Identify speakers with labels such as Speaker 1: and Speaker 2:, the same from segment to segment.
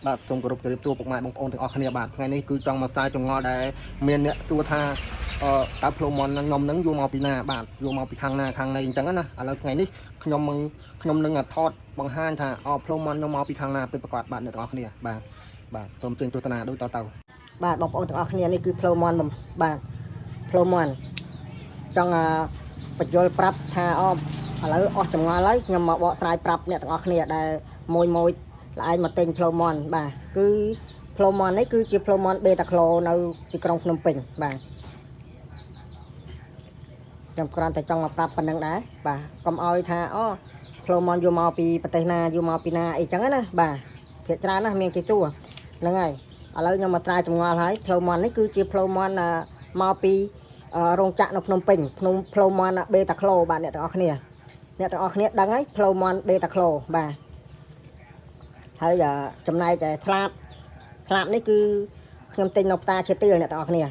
Speaker 1: បាទសូមគោរពជម្រាបសួរពុកម៉ែបងប្អូនទាំងអស់គ្នាបាទថ្ងៃនេះគឺចង់មកផ្សាយចងល់ដែលមានអ្នកសួរថាតើផ្លូវមន់ខ្ញុំនឹងយកមកពីណាបាទយកមកពីខាងណាខាងណីអញ្ចឹងណាឥឡូវថ្ងៃនេះខ្ញុំនឹងថតបង្ហាញថាផ្លូវមន់ខ្ញុំមកពីខាងណាពិតប្រាកដបាទអ្នកទាំងអស់គ្នាបាទសូមជើញទស្សនាដូចតទៅបាទបងប្អូនទាំងអស់គ្នានេះគឺផ្លូវមន់បាទផ្លូវមន់ចង់បញ្យល់ប្រាប់ថាឥឡូវអស់ចងល់ហើយខ្ញុំមកបកស្រាយប្រាប់អ្នកទាំងអស់គ្នាដែលមួយល្អឯងមកទិញផ្លូវមន់បាទគឺផ្លូវមន់នេះគឺជាផ្លូវមន់បេតាក្លូនៅទីក្រុងភ្នំពេញបាទខ្ញុំគ្រាន់តែចង់មកប្រាប់ប៉ុណ្្នឹងដែរបាទកុំឲ្យថាផ្លូវមន់យកមកពីប្រទេសណាយកមកពីណាអីចឹងណាបាទភាគច្រើនណាមានគេសួរហ្នឹងហើយឥឡូវខ្ញុំមកត្រាយចម្ងល់ហើយផ្លូវមន់នេះគឺជាផ្លូវមន់មកពីរោងចក្រនៅភ្នំពេញផ្លូវមន់បេតាក្លូបាទអ្នកទាំងអស់គ្នាដឹងហើយផ្លូវមន់បេតាក្លូបាទហើយចំណែកតែថ្លាប់នេះគឺខ្ញុំទិញនៅផ្សារឈើទាលអ្នកទាំងអស់គ្នា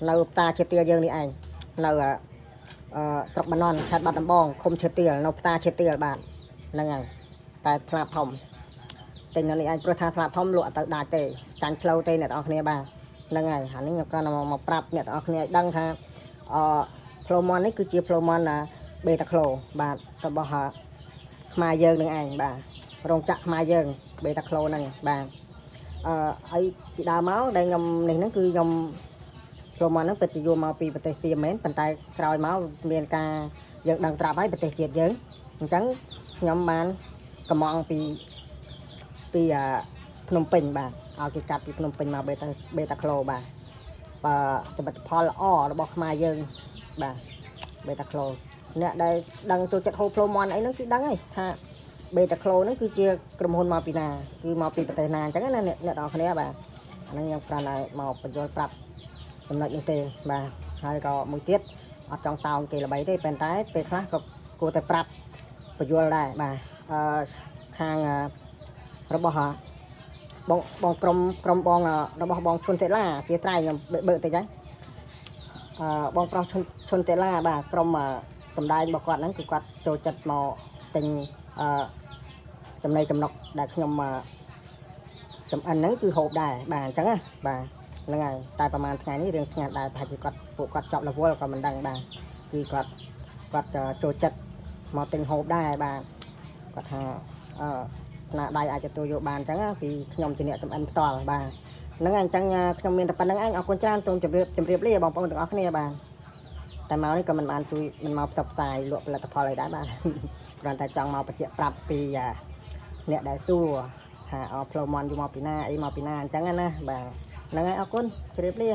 Speaker 1: នៅផ្សារឈើទាលយើងនេះឯងនៅស្រុកបាណន់ខេត្តបាត់ដំបងឃុំឈើទាលនៅផ្សារឈើទាលបាទហ្នឹងហើយតែថ្លាប់ធំទិញនៅនេះឯងព្រោះថាថ្លាប់ធំលក់ទៅដាច់ទេចាញ់ផ្លូវទេអ្នកទាំងអស់គ្នាបាទហ្នឹងហើយអានេះខ្ញុំគ្រាន់តែមកប្រាប់អ្នកទាំងអស់គ្នាឲ្យដឹងថាផ្លូវមន់នេះគឺជាផ្លូវមន់បេតាក្លូបាទរបស់ខ្មែរយើងនឹងឯងបាទរោងចក្រខ្មែរយើងបេតាក្លូហ្នឹងបាទហើយពីដើមមកដែលខ្ញុំនេះហ្នឹងគឺខ្ញុំផ្លូវមន់ហ្នឹងពិតជាយកមកពីប្រទេសសៀមមែនប៉ុន្តែក្រោយមកមានការយើងដឹងប្រាប់ហើយប្រទេសជាតិយើងអញ្ចឹងខ្ញុំបានកំងពីភ្នំពេញបាទឲ្យគេកាត់ពីភ្នំពេញមកបេតាក្លូបាទសមិទ្ធផលល្អរបស់ខ្មែរយើងបាទបេតាក្លូអ្នកដែលដឹងចូលចិត្តហូបផ្លូវមន់អីហ្នឹងគឺដឹងហើយថាបេតាក្លូហ្នឹងគឺជាក្រុមហ៊ុនមកពីណាគឺមកពីប្រទេសណាអញ្ចឹងណាអ្នកនរគ្នាបាទអាហ្នឹងខ្ញុំគ្រាន់តែមកបញ្យល់ប្រាប់ចំណុចនេះទេបាទហើយក៏មួយទៀតអត់ចង់តោងគេល្បីទេប៉ុន្តែពេលខ្លះក៏គួរតែប្រាប់បញ្យល់ដែរបាទខាងរបស់បងក្រុមបងរបស់បងឈុនតេឡាជាត្រៃខ្ញុំបើកតិចហ្នឹងបងប្រុសឈុនតេឡាបាទក្រុមសម្ដែងរបស់គាត់ហ្នឹងគឺគាត់ចូលចិត្តមកទិញចំណីចំណុកដែលខ្ញុំចំអិនហ្នឹងគឺហូបដែរបាទអញ្ចឹងណាបាទហ្នឹងហើយតែប្រហែលថ្ងៃនេះរឿងថ្ងៃដែរប្រហែលជាពួកគាត់ចប់រវល់ក៏មិនដឹងបាទគឺគាត់ចូលចិត្តមកទិញហូបដែរបាទគាត់ថាណាដៃអាចទទួលយកបានអញ្ចឹងពីខ្ញុំជាអ្នកចំអិនផ្ទាល់បាទហ្នឹងហើយអញ្ចឹងខ្ញុំមានតែប៉ុណ្្នឹងឯងអរគុណច្រើនសូមជម្រាបលាបងប្អូនទាំងអស់គ្នាបាទតែមកនេះក៏មិនបានជួយមិនមកផ្សព្វផ្សាយលក់ផលិតផលអីដែរបាទគ្រាន់តែចង់មកបញ្ជាក់ប្រាប់ពីអ្នកដែលសួរថាផ្លូវមន់យកមកពីណាអីមកពីណាអញ្ចឹងណាបាទហ្នឹងហើយអរគុណជម្រាបលា